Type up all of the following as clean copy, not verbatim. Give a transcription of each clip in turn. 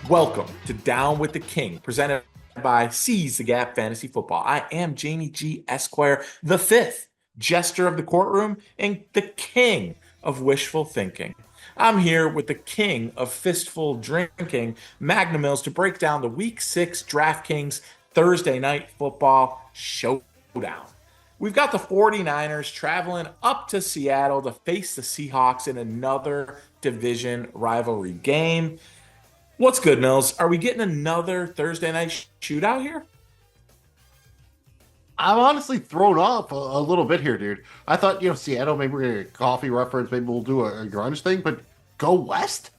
Welcome to Down with the King, presented by Seize the Gap Fantasy Football. I am Jamie G. Esquire, the fifth jester of the courtroom and the king of wishful thinking. I'm here with the king of fistful drinking, Magnum to break down the Week 6 Draftkings Thursday Night Football Showdown. We've got the 49ers traveling up to Seattle to face the Seahawks in another division rivalry game. What's good, Mills? Are we getting another Thursday night shootout here? I'm honestly thrown off a little bit here, dude. I thought, Seattle, maybe we're gonna get a coffee reference, maybe we'll do a grunge thing, but go west?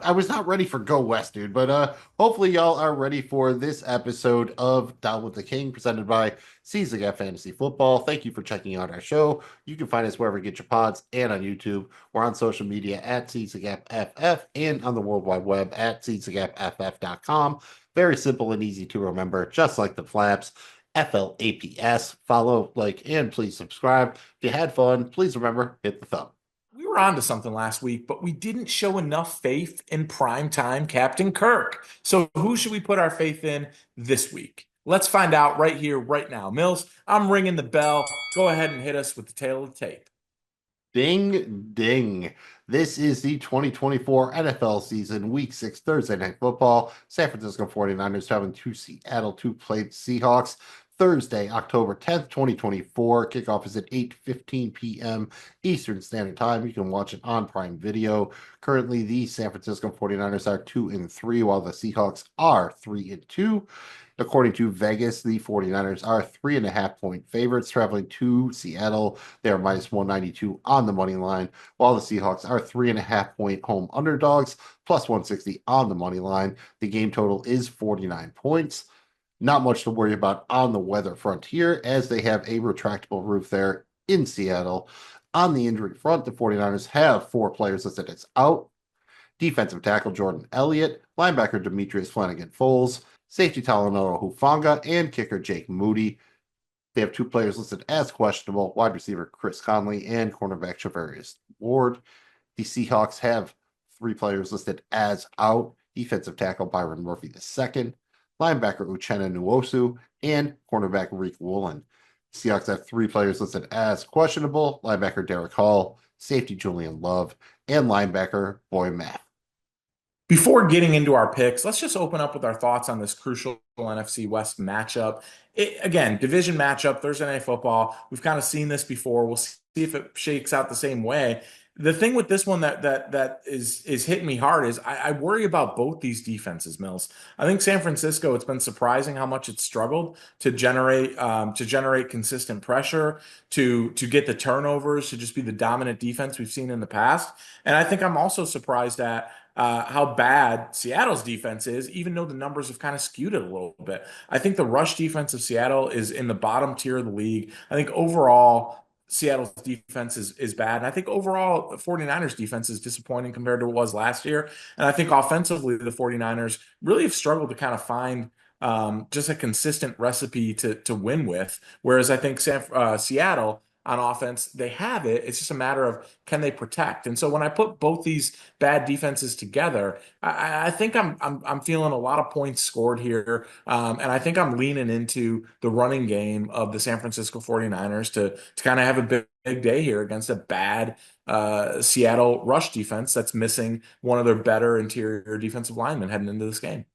I was not ready for go west, dude. But hopefully y'all are ready for this episode of Down with the King, presented by Season Gap Fantasy Football. Thank you for checking out our show. You can find us wherever you get your pods and on YouTube. We're on social media at Season Gap FF and on the World Wide Web at SeasonGapFF.com. Very simple and easy to remember, just like the flaps. FLAPS. Follow, like, and please subscribe. If you had fun, please remember, hit the thumb. We were on to something last week, but we didn't show enough faith in primetime Captain Kirk. So who should we put our faith in this week? Let's find out right here, right now. Mills, I'm ringing the bell. Go ahead and hit us with the tail of the tape. Ding, ding. This is the 2024 NFL season, Week 6, Thursday Night Football. San Francisco 49ers traveling to Seattle to play the Seahawks. Thursday, October 10th, 2024. Kickoff is at 8:15 p.m. Eastern Standard Time. You can watch it on Prime Video. Currently, the San Francisco 49ers are 2-3, while the Seahawks are 3-2. According to Vegas, the 49ers are 3.5-point favorites traveling to Seattle. They are minus 192 on the money line, while the Seahawks are 3.5-point home underdogs, plus 160 on the money line. The game total is 49 points. Not much to worry about on the weather front here, as they have a retractable roof there in Seattle. On the injury front, the 49ers have 4 players listed as out. Defensive tackle Jordan Elliott, linebacker Demetrius Flanagan-Foles, safety Talanoa Hufanga, and kicker Jake Moody. They have 2 players listed as questionable, wide receiver Chris Conley and cornerback Charvarius Ward. The Seahawks have 3 players listed as out, defensive tackle Byron Murphy II, linebacker Uchenna Nwosu, and cornerback Reek Woolen. Seahawks have 3 players listed as questionable, linebacker Derek Hall, safety Julian Love, and linebacker Boy Math. Before getting into our picks, let's just open up with our thoughts on this crucial NFC West matchup. Again, division matchup, Thursday Night Football. We've kind of seen this before. We'll see if it shakes out the same way. The thing with this one that is hitting me hard is I worry about both these defenses, Mills. I think San Francisco, it's been surprising how much it's struggled to generate consistent pressure, to get the turnovers, to just be the dominant defense we've seen in the past. And I think I'm also surprised at how bad Seattle's defense is, even though the numbers have kind of skewed it a little bit. I think the rush defense of Seattle is in the bottom tier of the league. I think overall, Seattle's defense is bad. And I think overall, the 49ers defense is disappointing compared to what it was last year. And I think offensively, the 49ers really have struggled to kind of find just a consistent recipe to win with. Whereas I think Seattle on offense, they have it. It's just a matter of can they protect. And so when I put both these bad defenses together, I think I'm feeling a lot of points scored here. And I think I'm leaning into the running game of the San Francisco 49ers to kind of have a big day here against a bad Seattle rush defense that's missing one of their better interior defensive linemen heading into this game.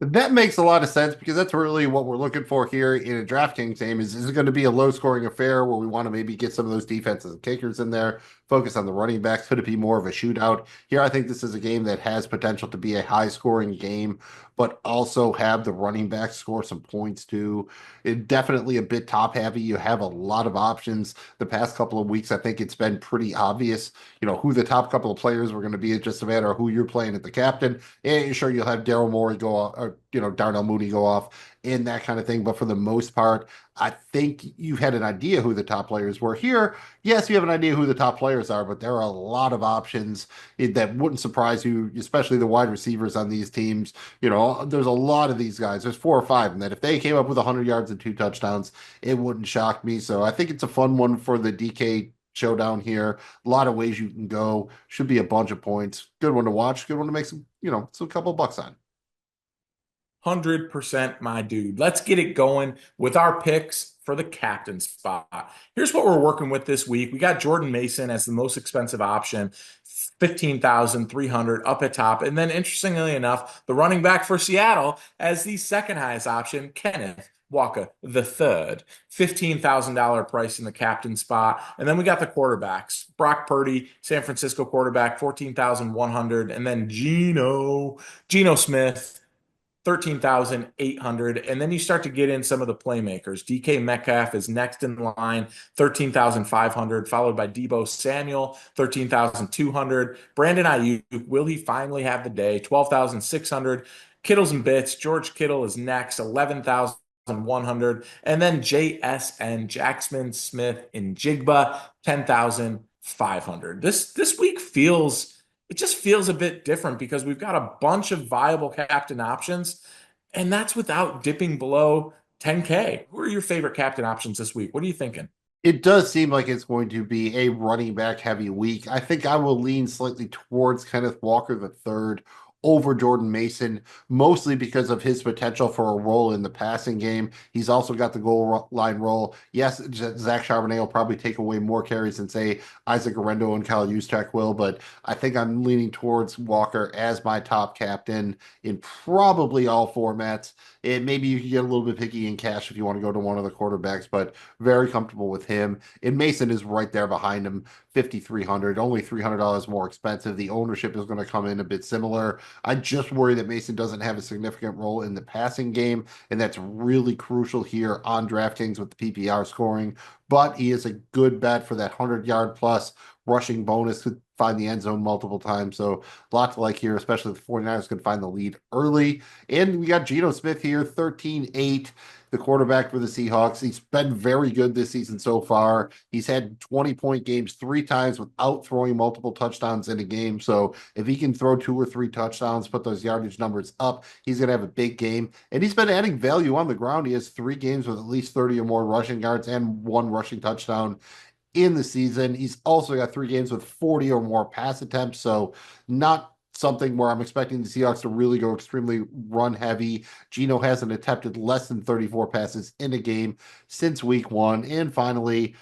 That makes a lot of sense because that's really what we're looking for here in a DraftKings game. Is it going to be a low scoring affair where we want to maybe get some of those defenses and kickers in there, focus on the running backs? Could it be more of a shootout? Here, I think this is a game that has potential to be a high scoring game, but also have the running backs score some points too. It definitely a bit top heavy. You have a lot of options. The past couple of weeks, I think it's been pretty obvious, who the top couple of players were going to be. It's just a matter of who you're playing at the captain. And sure, you'll have Daryl Morey go off, or, Darnell Mooney go off and that kind of thing. But for the most part, I think you had an idea who the top players were. Here, yes, you have an idea who the top players are, but there are a lot of options that wouldn't surprise you, especially the wide receivers on these teams. There's a lot of these guys. There's 4 or 5, and that if they came up with 100 yards and 2 touchdowns, it wouldn't shock me. So I think it's a fun one for the DK showdown here. A lot of ways you can go. Should be a bunch of points. Good one to watch. Good one to make some couple bucks on. 100% my dude. Let's get it going with our picks for the captain spot. Here's what we're working with this week. We got Jordan Mason as the most expensive option, 15,300 up at top. And then interestingly enough, the running back for Seattle as the second highest option, Kenneth Walker the third, $15,000 price in the captain spot. And then we got the quarterbacks. Brock Purdy, San Francisco quarterback, 14,100. And then Geno Smith, 13,800. And then you start to get in some of the playmakers. DK Metcalf is next in line, 13,500, followed by Debo Samuel, 13,200. Brandon Ayuk, will he finally have the day? 12,600. Kittles and Bits, George Kittle is next, 11,100. And then JSN, Jackson Smith in Jigba, 10,500. This week it just feels a bit different because we've got a bunch of viable captain options, and that's without dipping below 10K. Who are your favorite captain options this week? What are you thinking? It does seem like it's going to be a running back heavy week. I think I will lean slightly towards Kenneth Walker the third over Jordan Mason, mostly because of his potential for a role in the passing game. He's also got the line role. Yes, Zach Charbonnet will probably take away more carries than, say, Isaac Arendo and Kyle Juszczyk will, but I think I'm leaning towards Walker as my top captain in probably all formats. Maybe you can get a little bit picky in cash if you want to go to one of the quarterbacks, but very comfortable with him. And Mason is right there behind him, 5,300, only $300 more expensive. The ownership is going to come in a bit similar. I just worry that Mason doesn't have a significant role in the passing game, and that's really crucial here on DraftKings with the PPR scoring. But he is a good bet for that 100-yard plus rushing bonus. Could find the end zone multiple times. So a lot to like here, especially if the 49ers can find the lead early. And we got Geno Smith here, 13-8, the quarterback for the Seahawks. He's been very good this season so far. He's had 20-point games 3 times without throwing multiple touchdowns in a game. So if he can throw 2 or 3 touchdowns, put those yardage numbers up, he's going to have a big game. And he's been adding value on the ground. He has 3 games with at least 30 or more rushing yards and 1 rushing touchdown in the season. He's also got 3 games with 40 or more pass attempts. So not something where I'm expecting the Seahawks to really go extremely run heavy. Geno hasn't attempted less than 34 passes in a game since week 1. And finally,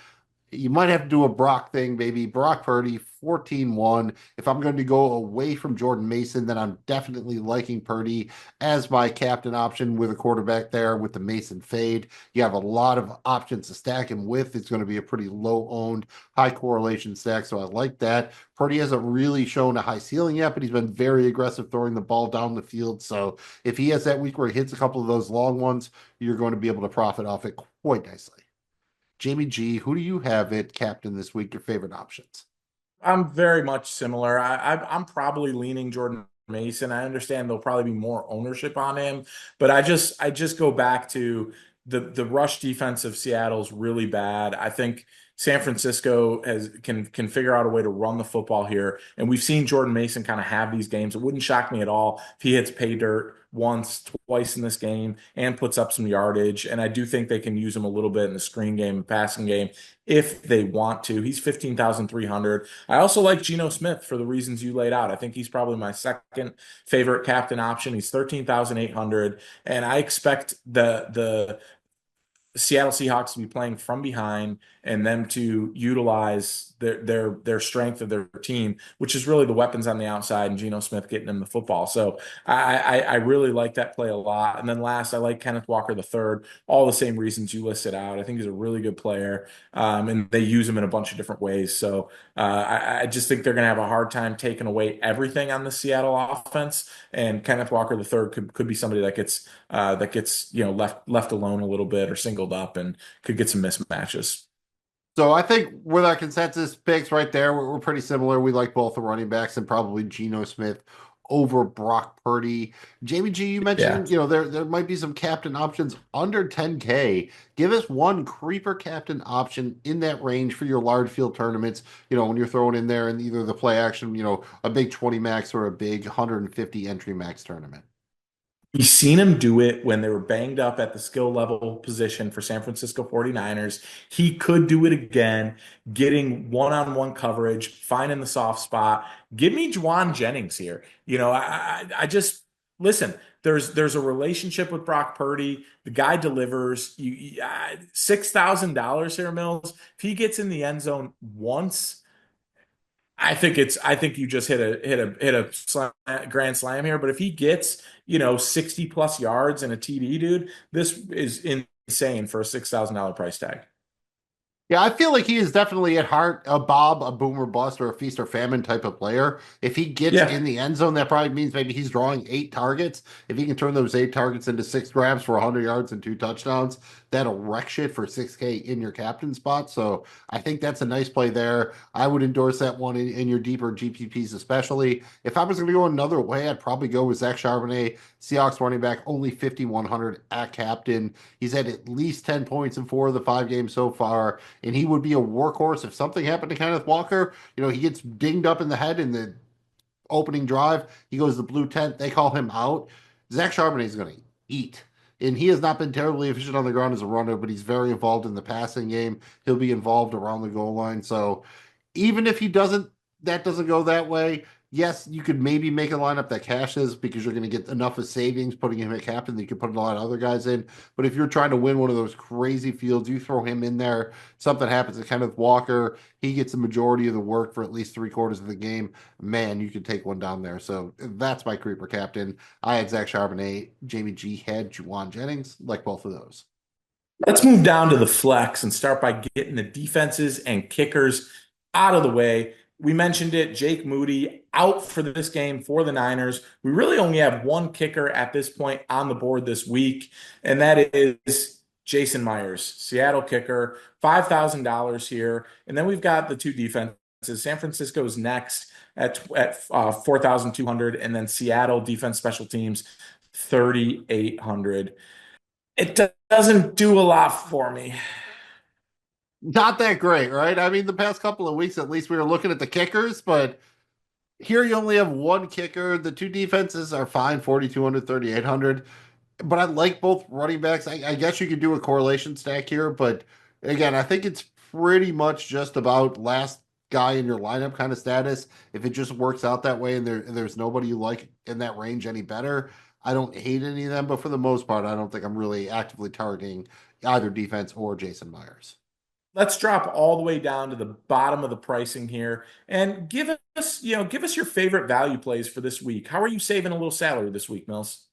you might have to do a Brock thing, baby. Brock Purdy, 14-1. If I'm going to go away from Jordan Mason, then I'm definitely liking Purdy as my captain option with a quarterback there with the Mason fade. You have a lot of options to stack him with. It's going to be a pretty low owned, high correlation stack. So I like that. Purdy hasn't really shown a high ceiling yet, but he's been very aggressive throwing the ball down the field. So if he has that week where he hits a couple of those long ones, you're going to be able to profit off it quite nicely. Jamie G, who do you have it captain this week? Your favorite options? I'm very much similar. I'm probably leaning Jordan Mason. I understand there'll probably be more ownership on him, but I just go back to the rush defense of Seattle's really bad. I think San Francisco can figure out a way to run the football here, and we've seen Jordan Mason kind of have these games. It wouldn't shock me at all if he hits pay dirt once, twice in this game and puts up some yardage. And I do think they can use him a little bit in the screen game and passing game if they want to. He's 15,300. I also like Geno Smith for the reasons you laid out. I think he's probably my second favorite captain option. He's 13,800, and I expect the Seattle Seahawks to be playing from behind and them to utilize their strength of their team, which is really the weapons on the outside and Geno Smith getting them the football. So I really like that play a lot. And then last, I like Kenneth Walker the third, all the same reasons you listed out. I think he's a really good player, and they use him in a bunch of different ways. So I just think they're going to have a hard time taking away everything on the Seattle offense. And Kenneth Walker the third could be somebody that gets left alone a little bit or singled up and could get some mismatches. So I think with our consensus picks right there, we're pretty similar. We like both the running backs and probably Geno Smith over Brock Purdy. Jamie G, you Yeah. mentioned, there might be some captain options under 10K. Give us one creeper captain option in that range for your large field tournaments. When you're throwing in there in either the play action, a big 20 max or a big 150 entry max tournament. You've seen him do it when they were banged up at the skill level position for San Francisco 49ers. He could do it again, getting one-on-one coverage, finding the soft spot. Give me Juwan Jennings here. I just listen, there's a relationship with Brock Purdy. The guy delivers. $6,000 here, Mills. If he gets in the end zone once, I think you just grand slam here. But if he gets, 60 plus yards and a TD, dude, this is insane for a $6,000 price tag. Yeah, I feel like he is definitely at heart a Bob, a boomer bust, or a feast or famine type of player. If he gets in Yeah. the end zone, that probably means maybe he's drawing 8 targets. If he can turn those 8 targets into 6 grabs for 100 yards and 2 touchdowns, that'll wreck shit for 6K in your captain spot. So I think that's a nice play there. I would endorse that one in your deeper GPPs, especially. If I was going to go another way, I'd probably go with Zach Charbonnet, Seahawks running back, only 5,100 at captain. He's had at least 10 points in 4 of the 5 games so far, and he would be a workhorse if something happened to Kenneth Walker. He gets dinged up in the head in the opening drive. He goes to the blue tent. They call him out. Zach Charbonnet is going to eat. And he has not been terribly efficient on the ground as a runner, but he's very involved in the passing game. He'll be involved around the goal line. So even if that doesn't go that way, yes, you could maybe make a lineup that cashes because you're going to get enough of savings putting him at captain that you can put a lot of other guys in. But if you're trying to win one of those crazy fields, you throw him in there, something happens to Kenneth Walker, he gets the majority of the work for at least 3 quarters of the game. Man, you could take one down there. So that's my creeper captain. I had Zach Charbonnet, Jamie G had Juwan Jennings, like both of those. Let's move down to the flex and start by getting the defenses and kickers out of the way. We mentioned it, Jake Moody out for this game for the Niners. We really only have one kicker at this point on the board this week, and that is Jason Myers, Seattle kicker, $5,000 here. And then we've got the two defenses. San Francisco's next at 4,200, and then Seattle defense special teams 3,800. It doesn't do a lot for me. Not that great, right? I mean, the past couple of weeks, at least we were looking at the kickers, but here you only have one kicker. The two defenses are fine, 4,200, 3,800. But I like both running backs. I guess you could do a correlation stack here, but again, I think it's pretty much just about last guy in your lineup kind of status. If it just works out that way and there's nobody you like in that range any better, I don't hate any of them. But for the most part, I don't think I'm really actively targeting either defense or Jason Myers. Let's drop all the way down to the bottom of the pricing here and give us your favorite value plays for this week. How are you saving a little salary this week, Mills?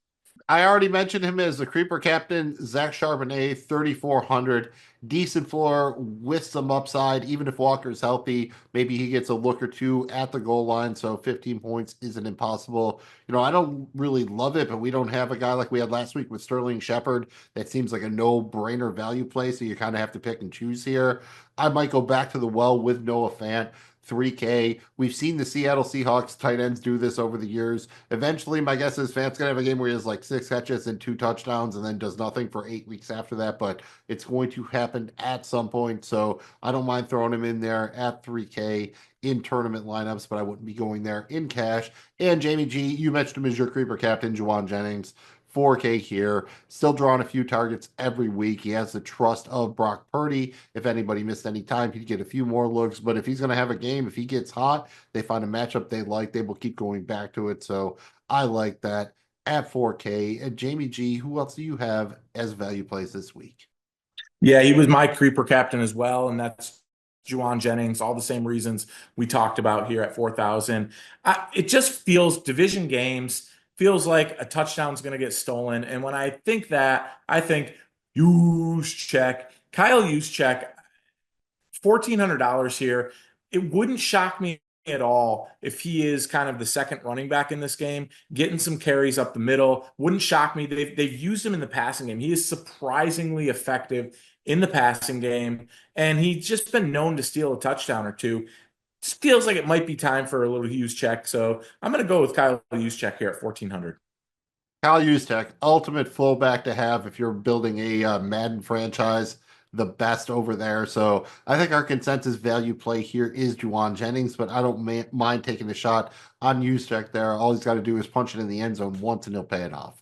I already mentioned him as the creeper captain, Zach Charbonnet, 3,400. Decent floor with some upside. Even if Walker's healthy, maybe he gets a look or two at the goal line. So 15 points isn't impossible. I don't really love it, but we don't have a guy like we had last week with Sterling Shepard. That seems like a no-brainer value play. So you kind of have to pick and choose here. I might go back to the well with Noah Fant. 3K. We've seen the Seattle Seahawks tight ends do this over the years. Eventually, my guess is Fant's going to have a game where he has like 6 catches and 2 touchdowns and then does nothing for 8 weeks after that, but it's going to happen at some point. So I don't mind throwing him in there at 3K in tournament lineups, but I wouldn't be going there in cash. And Jamie G, you mentioned him as your creeper captain, Juwan Jennings. 4K here, still drawing a few targets every week. He has the trust of Brock Purdy. If anybody missed any time, he'd get a few more looks. But if he's going to have a game, if he gets hot, they find a matchup they like, they will keep going back to it. So I like that at 4K. And Jamie G, who else do you have as value plays this week? Yeah, he was my creeper captain as well, and that's Juwan Jennings. All the same reasons we talked about here at 4,000. It just feels division games feels like a touchdown's going to get stolen, and when I think that, I think use check Kyle Juszczyk, $1,400 here. It wouldn't shock me at all if he is kind of the second running back in this game, getting some carries up the middle. Wouldn't shock me. They've used him in the passing game. He is surprisingly effective in the passing game, and he's just been known to steal a touchdown or two. Just feels like it might be time for a little Juszczyk. So I'm going to go with Kyle Juszczyk here at 1,400. Kyle Juszczyk, ultimate fullback to have if you're building a Madden franchise, the best over there. So I think our consensus value play here is Juwan Jennings, but I don't mind taking a shot on Juszczyk there. All he's got to do is punch it in the end zone once and he'll pay it off.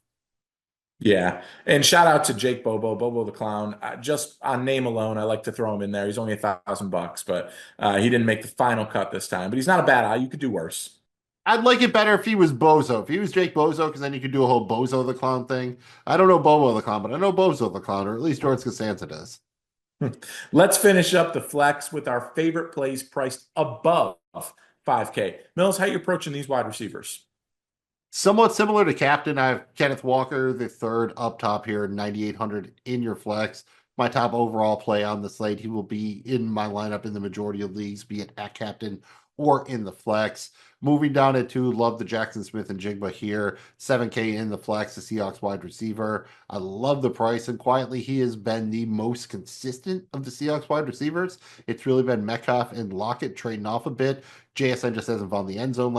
Yeah. And shout out to Jake Bobo the clown. Just on name alone, I like to throw him in there. He's only $1,000, but he didn't make the final cut this time. But he's not a bad eye. You could do worse. I'd like it better if he was Bozo. If he was Jake Bozo, because then you could do a whole Bozo the Clown thing. I don't know Bobo the Clown, but I know Bozo the Clown, or at least George Costanza does. Let's finish up the flex with our favorite plays priced above 5K. Mills, how you approaching these wide receivers? Somewhat similar to Captain, I have Kenneth Walker, the third up top here, 9,800 in your flex. My top overall play on the slate. He will be in my lineup in the majority of leagues, be it at Captain or in the flex. Moving down at two, love the Jackson Smith and Jigba here. 7K in the flex, the Seahawks wide receiver. I love the price, and quietly, he has been the most consistent of the Seahawks wide receivers. It's really been Metcalf and Lockett trading off a bit. JSN just hasn't found the end zone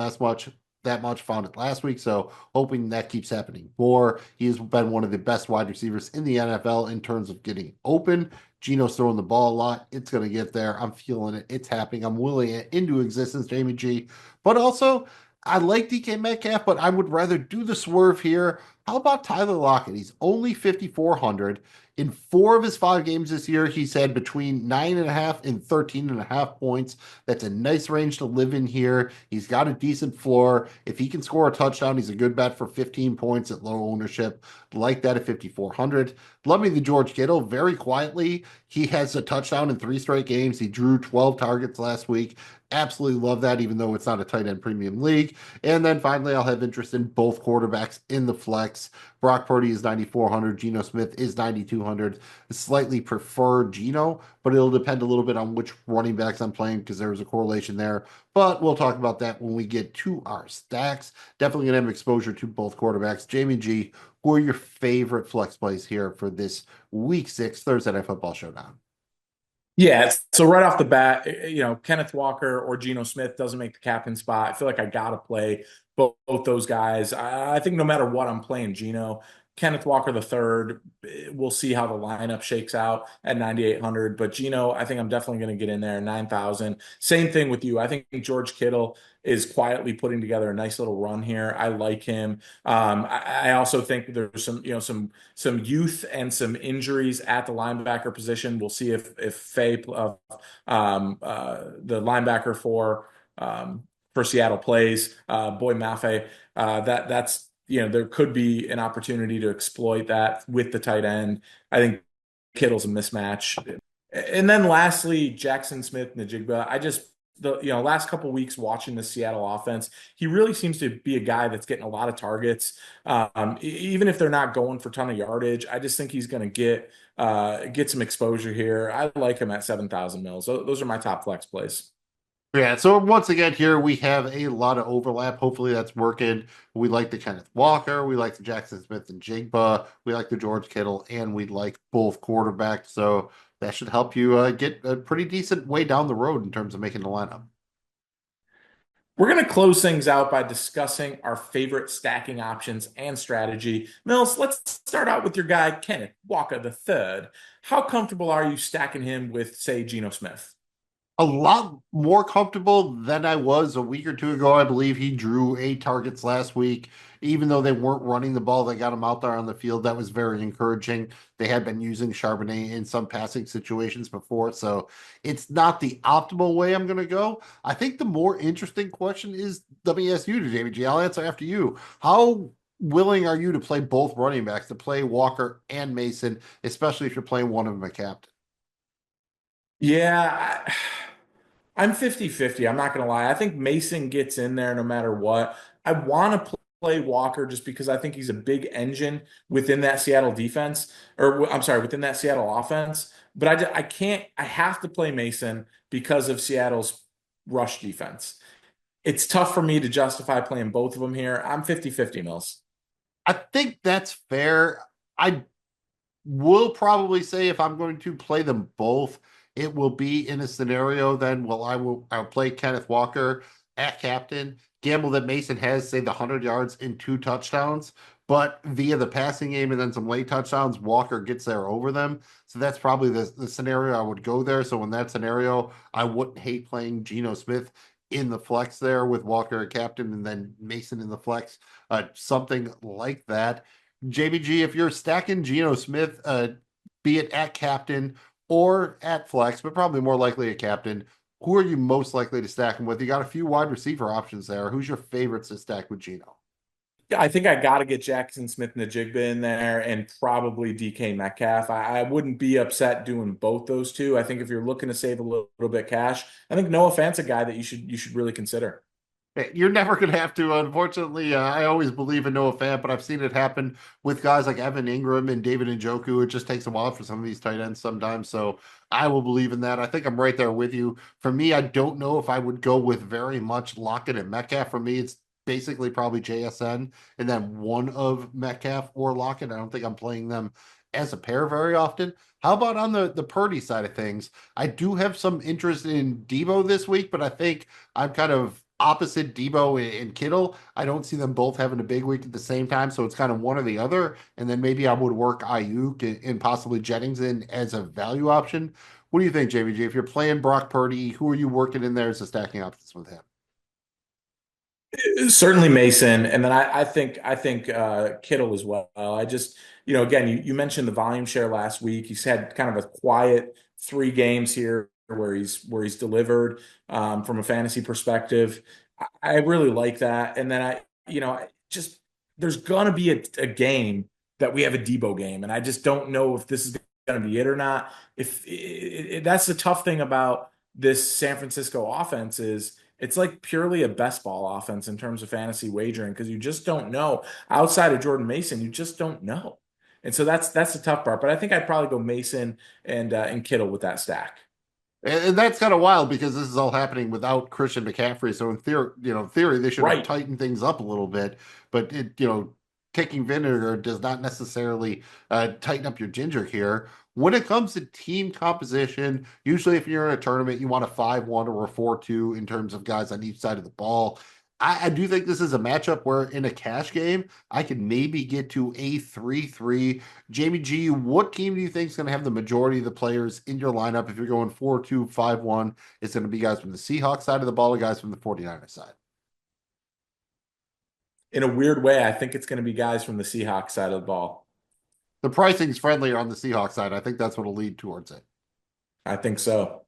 that much, found it last week. So hoping that keeps happening more. He has been one of the best wide receivers in the NFL in terms of getting open. Gino's throwing the ball a lot. It's going to get there. I'm feeling it. It's happening. I'm willing it into existence, Jamie G. But also, I like DK Metcalf, but I would rather do the swerve here. How about Tyler Lockett? He's only 5,400. In 4 of his 5 games this year, he's had between 9.5 and 13.5 points. That's a nice range to live in here. He's got a decent floor. If he can score a touchdown, he's a good bet for 15 points at low ownership. Like that at 5,400. Love me the George Kittle. Very quietly, he has a touchdown in 3 straight games. He drew 12 targets last week. Absolutely love that, even though it's not a tight end premium league. And then finally, I'll have interest in both quarterbacks in the flex. Brock Purdy is 9,400. Geno Smith is 9,200. Slightly prefer Geno, but it'll depend a little bit on which running backs I'm playing because there's a correlation there. But we'll talk about that when we get to our stacks. Definitely going to have exposure to both quarterbacks. Jamie G, who are your favorite flex plays here for this week 6 Thursday Night Football Showdown? Yeah, so right off the bat, Kenneth Walker or Geno Smith doesn't make the captain spot. I feel like I gotta play both those guys. I think no matter what I'm playing, Kenneth Walker the third. We'll see how the lineup shakes out at 9,800. But Geno, I think I'm definitely going to get in there 9,000. Same thing with you. I think George Kittle is quietly putting together a nice little run here. I like him. I also think there's some youth and some injuries at the linebacker position. We'll see if Faye, the linebacker for Seattle plays, Boy Mafe. That's there could be an opportunity to exploit that with the tight end. I think Kittle's a mismatch. And then lastly, Jackson Smith and the Jigba. I just the last couple weeks watching the Seattle offense, he really seems to be a guy that's getting a lot of targets. Even if they're not going for a ton of yardage, I just think he's going to get some exposure here. I like him at 7,000 mils. Those are my top flex plays. Yeah, so once again, here we have a lot of overlap. Hopefully that's working. We like the Kenneth Walker, we like the Jackson Smith and Jigba, we like the George Kittle, and we like both quarterbacks. So that should help you get a pretty decent way down the road in terms of making the lineup. We're going to close things out by discussing our favorite stacking options and strategy. Mills, let's start out with your guy, Kenneth Walker the third. How comfortable are you stacking him with, say, Geno Smith? A lot more comfortable than I was a week or two ago. I believe he drew 8 targets last week. Even though they weren't running the ball, they got him out there on the field. That was very encouraging. They had been using Charbonnet in some passing situations before, so it's not the optimal way I'm going to go. I think the more interesting question is, let me ask you to Jamie G. I'll answer after you. How willing are you to play both running backs, to play Walker and Mason, especially if you're playing one of them a captain? Yeah, I'm 50-50. I'm not going to lie. I think Mason gets in there no matter what. I want to play Walker just because I think he's a big engine within that Seattle defense, or I'm sorry, within that Seattle offense. But I can't, I have to play Mason because of Seattle's rush defense. It's tough for me to justify playing both of them here. I'm 50-50, Mills. I think that's fair. I will probably say if I'm going to play them both, it will be in a scenario then, well, I'll play Kenneth Walker at captain, gamble that Mason has, say, the 100 yards and 2 touchdowns, but via the passing game and then some late touchdowns, Walker gets there over them. So that's probably the scenario I would go there. So in that scenario, I wouldn't hate playing Geno Smith in the flex there with Walker at captain and then Mason in the flex, something like that. JBG, if you're stacking Geno Smith, be it at captain or at flex, but probably more likely a captain, Who are you most likely to stack him with? You got a few wide receiver options there. Who's your favorites to stack with Geno? Yeah, I think I got to get Jackson Smith and Najigba in there and probably DK Metcalf. I wouldn't be upset doing both those two. I think if you're looking to save a little bit cash, I think Noah Fant's a guy that you should really consider. You're never going to have to. Unfortunately, I always believe in Noah Fant, but I've seen it happen with guys like Evan Ingram and David Njoku. It just takes a while for some of these tight ends sometimes. So I will believe in that. I think I'm right there with you. For me, I don't know if I would go with very much Lockett and Metcalf. For me, it's basically probably JSN and then one of Metcalf or Lockett. I don't think I'm playing them as a pair very often. How about on the Purdy side of things? I do have some interest in Debo this week, but I think I'm kind of opposite Debo and Kittle. I don't see them both having a big week at the same time, so it's kind of one or the other. And then maybe I would work Ayuk and possibly Jennings in as a value option. What do you think, JVG? If you're playing Brock Purdy, who are you working in there as a stacking options with him? Certainly Mason, and then I think Kittle as well. I just again you mentioned the volume share last week. He's had kind of a quiet 3 games here where he's delivered from a fantasy perspective. I really like that, and then I just there's gonna be a game that we have a Debo game, and I just don't know if this is gonna be it or not. If that's the tough thing about this San Francisco offense is it's like purely a best ball offense in terms of fantasy wagering because you just don't know. Outside of Jordan Mason, you just don't know. And so that's the tough part. But I think I'd probably go Mason and Kittle with that stack. And that's kind of wild because this is all happening without Christian McCaffrey. So in theory, they should have Right. tightened things up a little bit. But taking vinegar does not necessarily tighten up your ginger here. When it comes to team composition, usually if you're in a tournament, you want a 5-1 or a 4-2 in terms of guys on each side of the ball. I do think this is a matchup where in a cash game, I could maybe get to a 3-3. Jamie G, what team do you think is going to have the majority of the players in your lineup? If you're going 4-2, 5-1, it's going to be guys from the Seahawks side of the ball or guys from the 49ers side. In a weird way, I think it's going to be guys from the Seahawks side of the ball. The pricing's friendlier on the Seahawks side. I think that's what will lead towards it. I think so.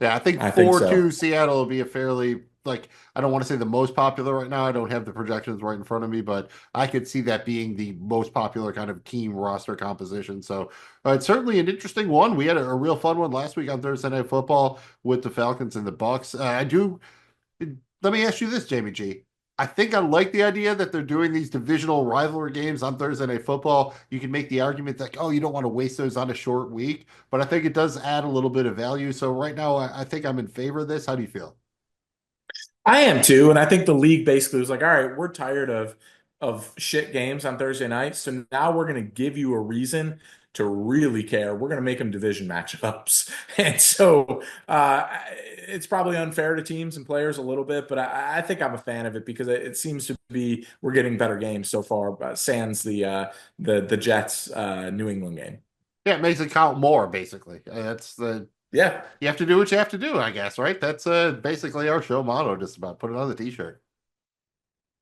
Yeah, I think I think 4-2 so. Seattle will be a fairly, like, I don't want to say the most popular right now. I don't have the projections right in front of me, but I could see that being the most popular kind of team roster composition. So it's certainly an interesting one. We had a real fun one last week on Thursday Night Football with the Falcons and the Bucks. Let me ask you this, Jamie G. I think I like the idea that they're doing these divisional rivalry games on Thursday Night Football. You can make the argument that, oh, you don't want to waste those on a short week, but I think it does add a little bit of value. So right now, I think I'm in favor of this. How do you feel? I am too, and I think the league basically was like, all right, we're tired of shit games on Thursday nights, so now we're going to give you a reason to really care. We're going to make them division matchups, and so it's probably unfair to teams and players a little bit, but I think I'm a fan of it because it seems to be we're getting better games so far. Sans the Jets New England game. Yeah, it makes it count more, basically. That's the Yeah, You have to do what you have to do, I guess, right? That's basically our show motto, just about put it on the t-shirt.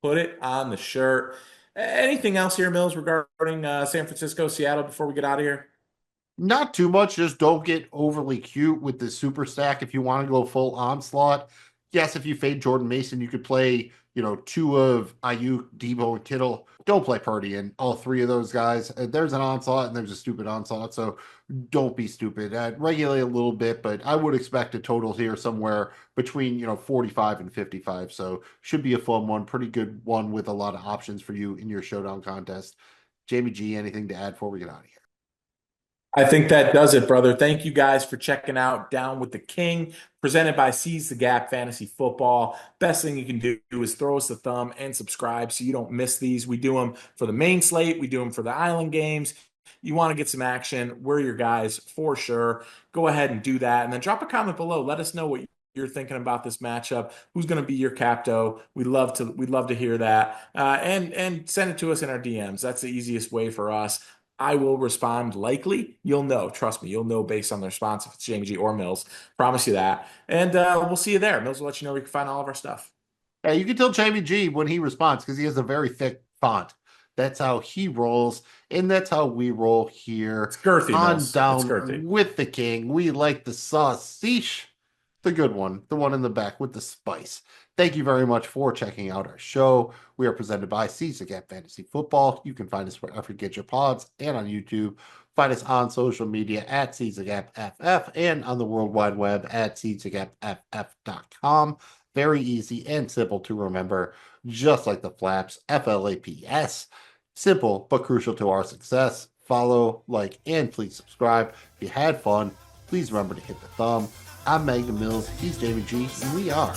put it on the shirt. Anything else here, Mills, regarding San Francisco, Seattle before we get out of here? Not too much. Just don't get overly cute with the super stack if you want to go full onslaught. Yes, if you fade Jordan Mason, you could play, two of Ayuk, Debo, and Kittle. Don't play Purdy and all three of those guys. There's an onslaught and there's a stupid onslaught. So don't be stupid. Regulate a little bit, but I would expect a total here somewhere between, 45 and 55. So should be a fun one. Pretty good one with a lot of options for you in your showdown contest. Jamie G, anything to add before we get out of here? I think that does it, brother. Thank you guys for checking out Down with the King, presented by Seize the Gap Fantasy Football. Best thing you can do is throw us a thumb and subscribe so you don't miss these. We do them for the main slate, we do them for the island games. You want to get some action, we're your guys for sure. Go ahead and do that. And then drop a comment below. Let us know what you're thinking about this matchup. Who's going to be your capto? We'd love to hear that. And send it to us in our DMs. That's the easiest way for us. I will respond likely. You'll know. Trust me, you'll know based on the response if it's Jamie G or Mills. Promise you that. And we'll see you there. Mills will let you know where you can find all of our stuff. Yeah, you can tell Jamie G when he responds because he has a very thick font. That's how he rolls, and that's how we roll here It's girthy, on Mills. It's Down girthy. with the King. We like the sausage. the good one, the one in the back with the spice. Thank you very much for checking out our show. We are presented by Season Gap Fantasy Football. You can find us wherever you get your pods and on YouTube. Find us on social media at SeasonGapFF and on the World Wide Web at SeasonGapFF.com. Very easy and simple to remember, just like the flaps, FLAPS. Simple but crucial to our success. Follow, like, and please subscribe. If you had fun, please remember to hit the thumb. I'm Magnum Mills, he's Jamie G, and we are